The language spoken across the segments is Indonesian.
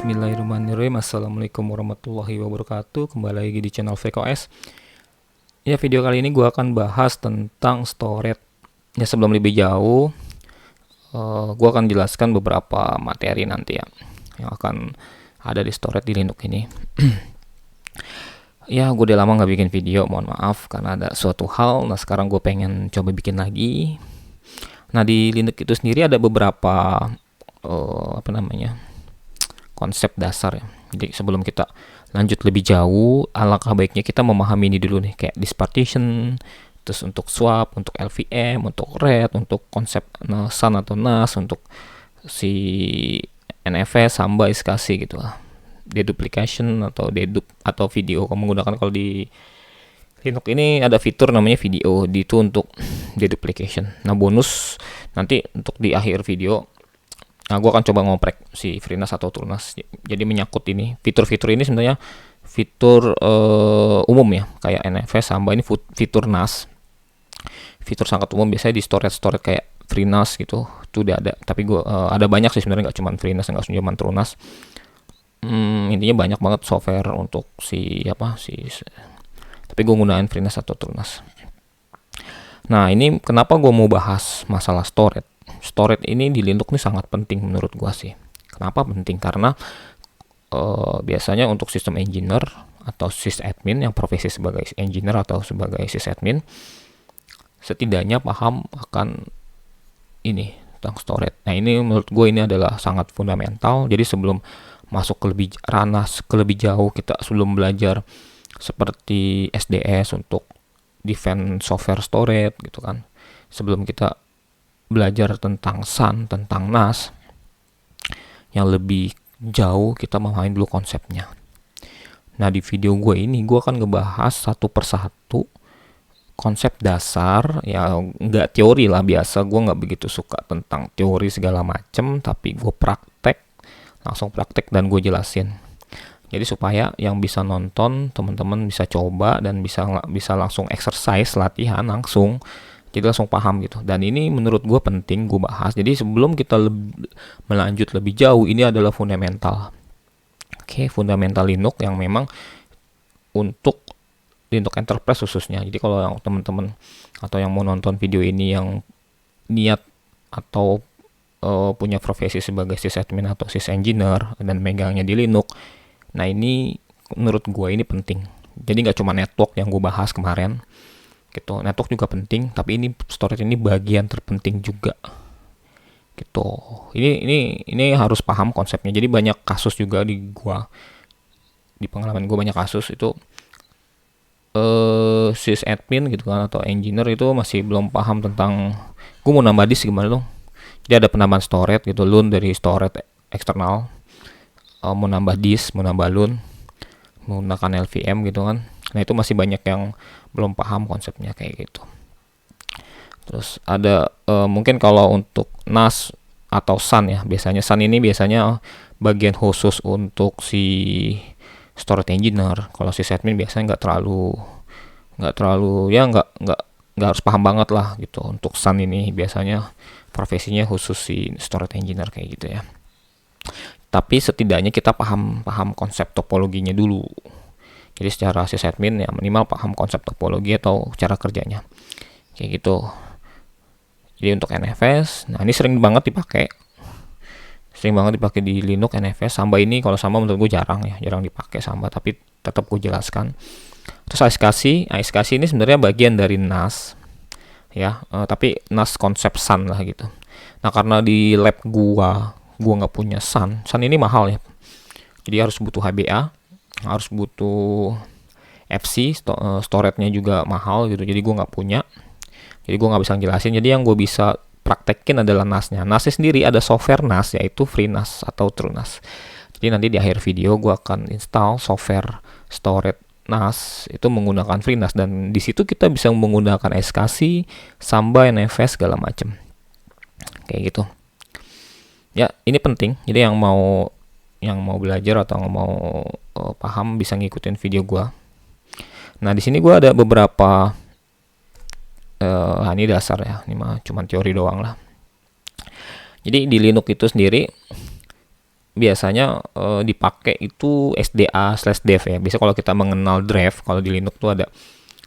Bismillahirrahmanirrahim. Assalamualaikum warahmatullahi wabarakatuh. Kembali lagi di channel VKOS. Ya, video kali ini gue akan bahas tentang storage. Ya, sebelum lebih jauh, gue akan jelaskan beberapa materi nanti ya yang akan ada di storage di Linux ini. Ya, gue udah lama nggak bikin video, mohon maaf karena ada suatu hal. Nah, sekarang gue pengen coba bikin lagi. Nah, di Linux itu sendiri ada beberapa konsep dasar ya. Jadi sebelum kita lanjut lebih jauh, alangkah baiknya kita memahami ini dulu nih, kayak disk partition, terus untuk swap, untuk LVM, untuk RAID, untuk konsep SAN atau NAS, untuk si NFS, Samba, SKSI gitu lah. Deduplication atau dedup atau video kamu menggunakan, kalau di Linux ini ada fitur namanya video, itu untuk deduplication. Nah, bonus nanti untuk di akhir video, nah, gue akan coba ngoprek si FreeNAS atau TrueNAS. Jadi menyangkut ini, fitur-fitur ini sebenarnya fitur umum ya, kayak NFS, Samba ini fitur NAS. Fitur sangat umum, biasanya di storage kayak FreeNAS gitu, itu udah ada. Tapi gue ada banyak sih sebenarnya, nggak cuma FreeNAS, nggak cuma TrueNAS. Intinya banyak banget software untuk tapi gue gunain FreeNAS atau TrueNAS. Nah, ini kenapa gue mau bahas masalah storage. Storage ini di Linux ini sangat penting menurut gua sih. Kenapa penting? Karena biasanya untuk sistem engineer atau sysadmin yang profesi sebagai engineer atau sebagai sysadmin, setidaknya paham akan ini tentang storage. Nah, ini menurut gue ini adalah sangat fundamental. Jadi sebelum masuk ke lebih jauh, kita sebelum belajar seperti SDS untuk defense software storage gitu kan, sebelum kita belajar tentang SAN, tentang NAS yang lebih jauh, kita memahami dulu konsepnya. Nah, di video gue ini gue akan ngebahas satu persatu konsep dasar ya, nggak teori lah. Biasa gue nggak begitu suka tentang teori segala macem, tapi gue langsung praktek dan gue jelasin. Jadi supaya yang bisa nonton, teman-teman bisa coba dan bisa langsung exercise, latihan langsung, jadi langsung paham gitu. Dan ini menurut gue penting gue bahas. Jadi sebelum kita melanjut lebih jauh, ini adalah fundamental. Oke, fundamental Linux yang memang untuk Linux Enterprise khususnya. Jadi kalau yang teman-teman atau yang mau nonton video ini yang niat atau punya profesi sebagai sysadmin atau sysengineer dan megangnya di Linux, nah ini menurut gue ini penting. Jadi nggak cuma network yang gue bahas kemarin gitu, network juga penting, tapi ini storage ini bagian terpenting juga gitu. Ini harus paham konsepnya. Jadi banyak kasus juga di pengalaman gue, banyak kasus itu sysadmin gitu kan atau engineer itu masih belum paham tentang gue mau nambah disk gimana dong. Jadi ada penambahan storage gitu, LUN dari storage eksternal, mau nambah disk, mau nambah LUN menggunakan LVM gitu kan. Nah, itu masih banyak yang belum paham konsepnya kayak gitu. Terus ada mungkin kalau untuk NAS atau SAN ya, biasanya SAN ini biasanya bagian khusus untuk si storage engineer. Kalau si admin biasanya nggak terlalu ya nggak harus paham banget lah gitu. Untuk SAN ini biasanya profesinya khusus si storage engineer kayak gitu ya. Tapi setidaknya kita paham konsep topologinya dulu. Jadi secara sysadmin ya minimal paham konsep topologi atau cara kerjanya kayak gitu. Jadi untuk NFS, nah ini sering banget dipakai di Linux NFS. Samba ini, kalau Samba menurut gue jarang dipakai Samba, tapi tetap gue jelaskan. Terus SKSI ini sebenarnya bagian dari NAS ya, tapi NAS konsep SAN lah gitu. Nah, karena di lab gua nggak punya SAN ini mahal ya, jadi harus butuh HBA, harus butuh FC, storage-nya juga mahal gitu. Jadi gue nggak punya, jadi gue nggak bisa jelasin. Jadi yang gue bisa praktekin adalah NAS-nya. NAS-nya sendiri ada software NAS, yaitu FreeNAS atau TrueNAS. Jadi nanti di akhir video gue akan install software storage NAS itu menggunakan FreeNAS, dan di situ kita bisa menggunakan SKSI, Samba, NFS segala macam kayak gitu ya. Ini penting. Jadi yang mau belajar atau mau paham bisa ngikutin video gua. Nah, di sini gua ada beberapa ini dasar ya, ini mah cuma teori doang lah. Jadi di Linux itu sendiri biasanya dipakai itu SDA/dev ya. Biasa kalau kita mengenal drive, kalau di Linux tuh ada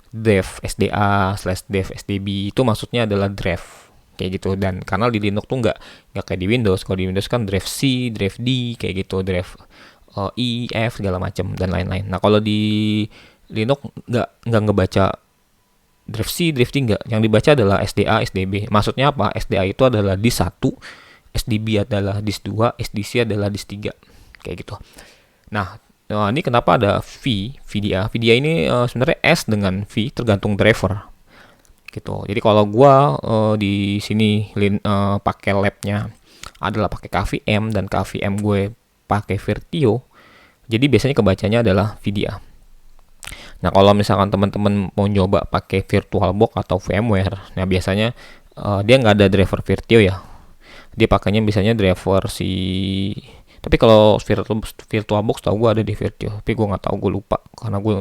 drive SDA/dev SDB, itu maksudnya adalah drive kayak gitu. Dan karena di Linux tuh nggak kayak di Windows. Kalau di Windows kan drive C, drive D kayak gitu, drive E, F segala macam dan lain-lain. Nah kalau di Linux nggak ngebaca drive C, drive D nggak. Yang dibaca adalah SDA, SDB. Maksudnya apa? SDA itu adalah disk 1, SDB adalah disk 2, SDC adalah disk 3 kayak gitu. Nah, ini kenapa ada VDA? VDA ini sebenarnya S dengan V tergantung driver gitu. Jadi kalau gua di sini pakai labnya adalah pakai KVM dan KVM gue pakai Virtio. Jadi biasanya kebacanya adalah VDA. Nah, kalau misalkan teman-teman mau nyoba pakai VirtualBox atau VMware, nah biasanya dia nggak ada driver Virtio ya. Dia pakainya biasanya driver tapi kalau VirtualBox tau gue ada di Virtio, tapi gue nggak tahu, gue lupa karena gue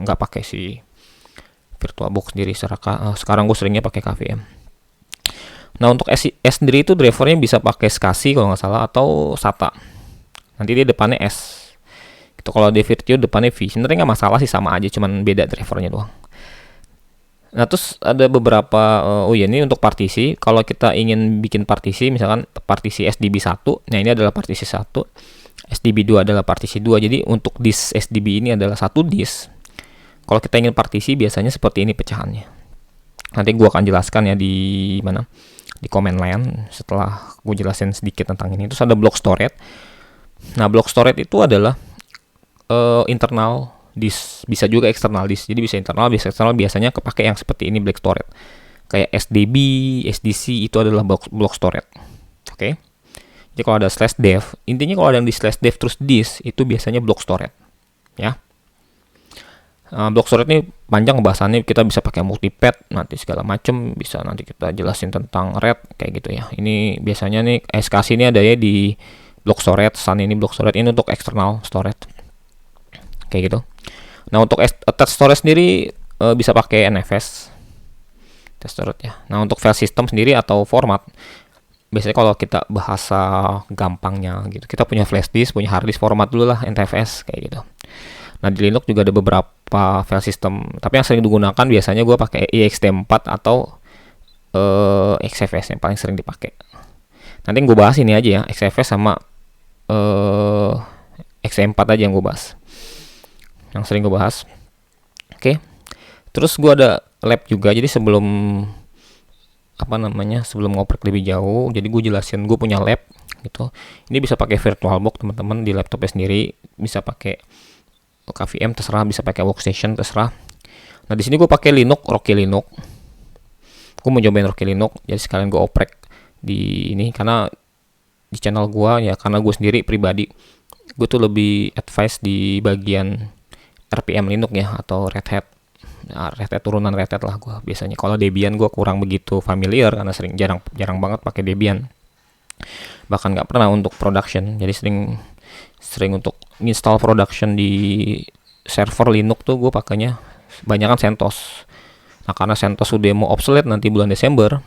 nggak pakai si VirtualBox sendiri. Sekarang gue seringnya pakai KVM. Nah, untuk S sendiri itu drivernya bisa pakai SCSI kalau nggak salah atau SATA. Nanti dia depannya S. Itu kalau di Virtio depannya V. Sebenarnya nggak masalah sih, sama aja, cuman beda drivernya doang. Nah, terus ada beberapa ini untuk partisi. Kalau kita ingin bikin partisi, misalkan partisi SDB 1, nah ini adalah partisi 1. SDB 2 adalah partisi 2. Jadi untuk disk SDB ini adalah satu disk. Kalau kita ingin partisi biasanya seperti ini pecahannya. Nanti gua akan jelaskan ya di mana? Di command line setelah gue jelasin sedikit tentang ini. Terus ada block storage. Nah, block storage itu adalah internal disk, bisa juga external disk. Jadi bisa internal, bisa eksternal. Biasanya kepake yang seperti ini, block storage. Kayak SDB, SDC itu adalah block storage. Oke. Jadi kalau ada /dev, intinya kalau ada yang di /dev terus disk itu biasanya block storage. Ya. Block storage ini panjang bahasannya, kita bisa pakai multipad nanti segala macem, bisa nanti kita jelasin tentang RAID kayak gitu ya. Ini biasanya nih SCSI ini ada ya di block storage, Sun ini block storage, ini untuk external storage kayak gitu. Nah, untuk attached storage sendiri bisa pakai NFS attached storage ya. Nah, untuk file system sendiri atau format, biasanya kalau kita bahasa gampangnya gitu, kita punya flash disk, punya hard disk, format dulu lah NTFS kayak gitu. Nah, di Linux juga ada beberapa file system, tapi yang sering digunakan biasanya gue pakai ext4 atau XFS yang paling sering dipakai. Nanti gue bahas ini aja ya, XFS sama ext4 aja yang gue bahas, yang sering gue bahas. Oke. Terus gue ada lab juga, jadi sebelum sebelum ngoprek lebih jauh, jadi gue jelasin gue punya lab gitu. Ini bisa pakai VirtualBox teman-teman di laptopnya sendiri, bisa pakai KVM terserah, bisa pakai workstation terserah. Nah, di sini gue pakai Linux, Rocky Linux. Gue mau cobain Rocky Linux, jadi sekalian gue oprek di ini karena di channel gue ya, karena gue sendiri pribadi gue tuh lebih advice di bagian RPM Linux ya, atau Red Hat. Nah, Red Hat turunan Red Hat lah gue biasanya. Kalau Debian gue kurang begitu familiar karena jarang banget pakai Debian. Bahkan nggak pernah untuk production. Jadi sering untuk install production di server Linux tuh gue pakainya banyak kan CentOS. Nah, karena CentOS udah mau obsolete nanti bulan Desember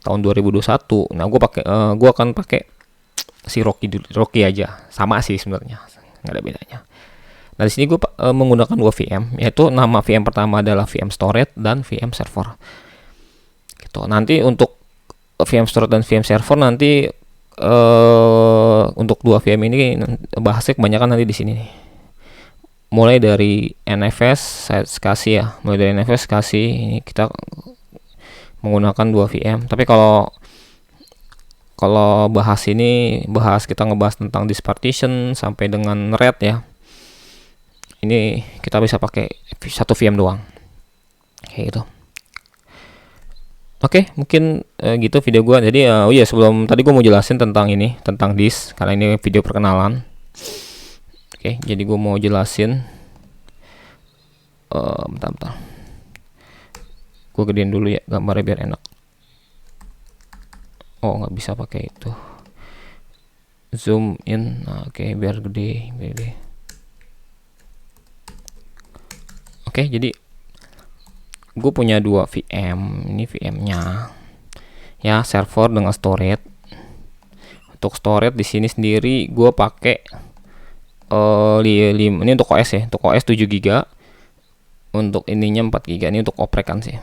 tahun 2021. Nah, gue akan pakai si Rocky aja. Sama sih sebenarnya, nggak ada bedanya. Nah, di sini gue menggunakan 2 VM, yaitu nama VM pertama adalah VM Storage dan VM Server. Gitu. Nanti untuk VM Storage dan VM Server nanti untuk 2 VM ini bahasnya kebanyakan nanti di sini nih. Mulai dari NFS saya kasih ya, mulai dari NFS kasih ini kita menggunakan 2 VM. Tapi kalau kita ngebahas tentang disk partition sampai dengan RAID ya, ini kita bisa pakai 1 VM doang kayak gitu. Oke, mungkin gitu video gue. Jadi sebelum tadi gue mau jelasin tentang disk, karena ini video perkenalan. Oke, jadi gue mau jelasin bentar. Gue gedein dulu ya gambarnya biar enak. Oh, nggak bisa pakai itu. Zoom in. Nah, oke, biar gede. Oke, jadi gue punya 2 VM. Ini VM-nya ya, server dengan storage. Untuk storage di sini sendiri gue pakai ini untuk OS ya, untuk OS 7 GB, untuk ininya 4 GB, ini untuk oprekan sih.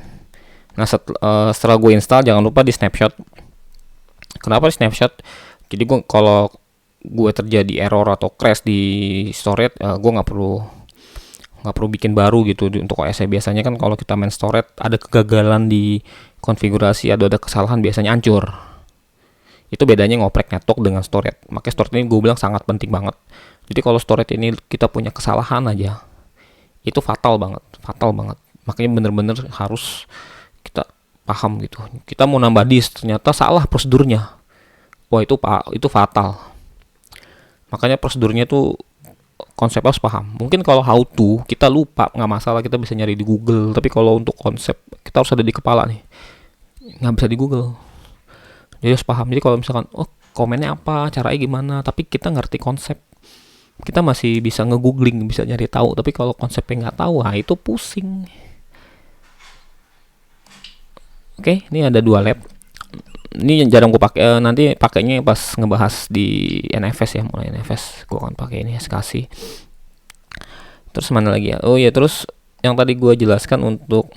Nah setelah gue install, jangan lupa di snapshot. Kenapa di snapshot? Jadi kalau gue terjadi error atau crash di storage, gue nggak perlu bikin baru gitu untuk OS. Biasanya kan kalau kita main storage ada kegagalan di konfigurasi, ada kesalahan, biasanya hancur. Itu bedanya ngoprek network dengan storage. Makanya storage ini gue bilang sangat penting banget. Jadi kalau storage ini kita punya kesalahan aja, itu fatal banget. Makanya bener-bener harus kita paham gitu. Kita mau nambah disk, ternyata salah prosedurnya. Wah itu fatal. Makanya prosedurnya tuh konsep harus paham. Mungkin kalau how to kita lupa, nggak masalah, kita bisa nyari di Google. Tapi kalau untuk konsep kita harus ada di kepala nih, nggak bisa di Google. Jadi harus paham. Jadi kalau misalkan komennya apa, caranya gimana, tapi kita ngerti konsep, kita masih bisa nge-googling, bisa nyari tahu. Tapi kalau konsepnya nggak tahu, itu pusing. Oke, ini ada 2 lab. Ini yang jarang gue pakai, nanti pakainya pas ngebahas di NFS ya, mulai NFS gue akan pakai ini SKC. Terus mana lagi ya? Oh iya, terus yang tadi gue jelaskan untuk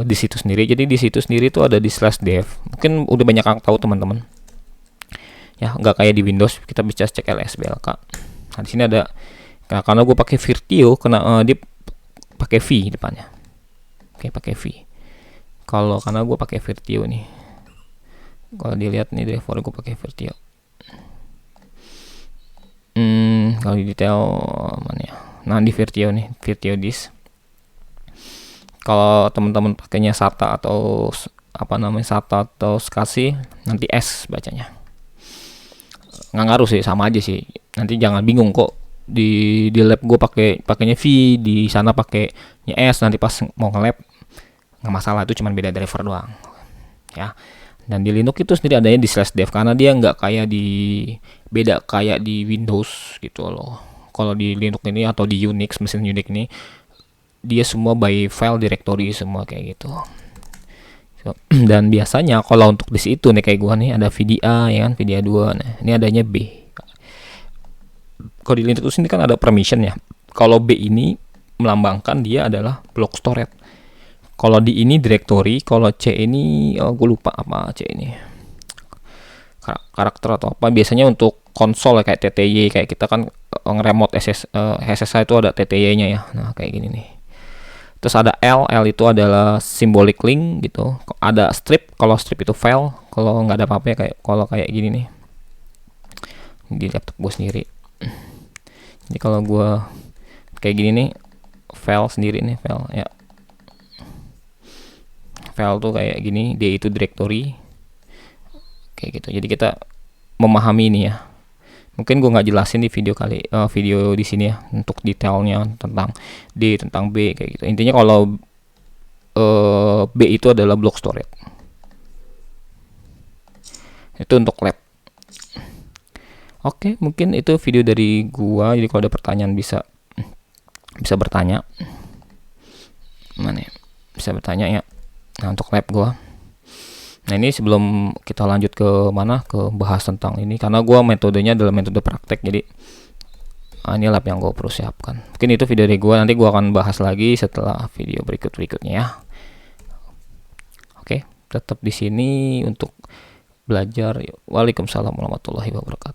di situ sendiri. Jadi di situ sendiri tuh ada di /dev. Mungkin udah banyak yang tahu teman-teman. Ya, nggak kayak di Windows kita bisa cek LSBLK. Nah di sini ada, karena gue pakai Virtio, dia pakai V depannya. Oke, pakai V. Karena gue pakai Virtio nih. Kalau dilihat nih driver gue pakai Virtio. Kalau di detail mana ya? Nah di Virtio nih, Virtio disk. Kalau teman-teman pakainya SATA atau SATA atau SCSI, nanti S bacanya. Nggak ngaruh sih, sama aja sih. Nanti jangan bingung kok di lab gue pakainya V, di sana pakainya S, nanti pas mau nge-lab nggak masalah, itu cuma beda driver doang ya. Dan di Linux itu sendiri adanya di /dev, karena dia nggak kayak di Windows gitu loh. Kalau di Linux ini atau di Unix, mesin Unix ini dia semua by file directory semua kayak gitu. Dan biasanya kalau untuk di situ nih kayak gua nih ada VDA ya kan, VDA 2. Nah, ini adanya B. Kalau di Linux ini kan ada permission ya. Kalau B ini melambangkan dia adalah block storage. Kalau di ini directory, kalau C ini gue lupa apa C ini. Karakter atau apa, biasanya untuk konsol kayak TTY, kayak kita kan nge-remote SSH itu ada TTY-nya ya. Nah, kayak gini nih. Terus ada L itu adalah symbolic link gitu. Ada strip, kalau strip itu file, kalau nggak ada apa-apa ya, kayak gini nih. Di laptop gue sendiri. Jadi kalau gue kayak gini nih, file sendiri nih, file ya. File tuh kayak gini, dia itu directory. Kayak gitu. Jadi kita memahami ini ya. Mungkin gue nggak jelasin di video di sini ya untuk detailnya tentang D, tentang B kayak gitu. Intinya kalau B itu adalah block storage. Itu untuk lab. Oke, mungkin itu video dari gua. Jadi kalau ada pertanyaan bisa bertanya. Mana ya? Bisa bertanya ya. Nah, untuk lab gua. Nah, ini sebelum kita lanjut ke bahas tentang ini, karena gua metodenya adalah metode praktek, jadi ini lab yang gua perlu siapkan. Mungkin itu video dari gua, nanti gua akan bahas lagi setelah video berikutnya ya. Oke, tetap di sini untuk belajar. Waalaikumsalam warahmatullahi wabarakatuh.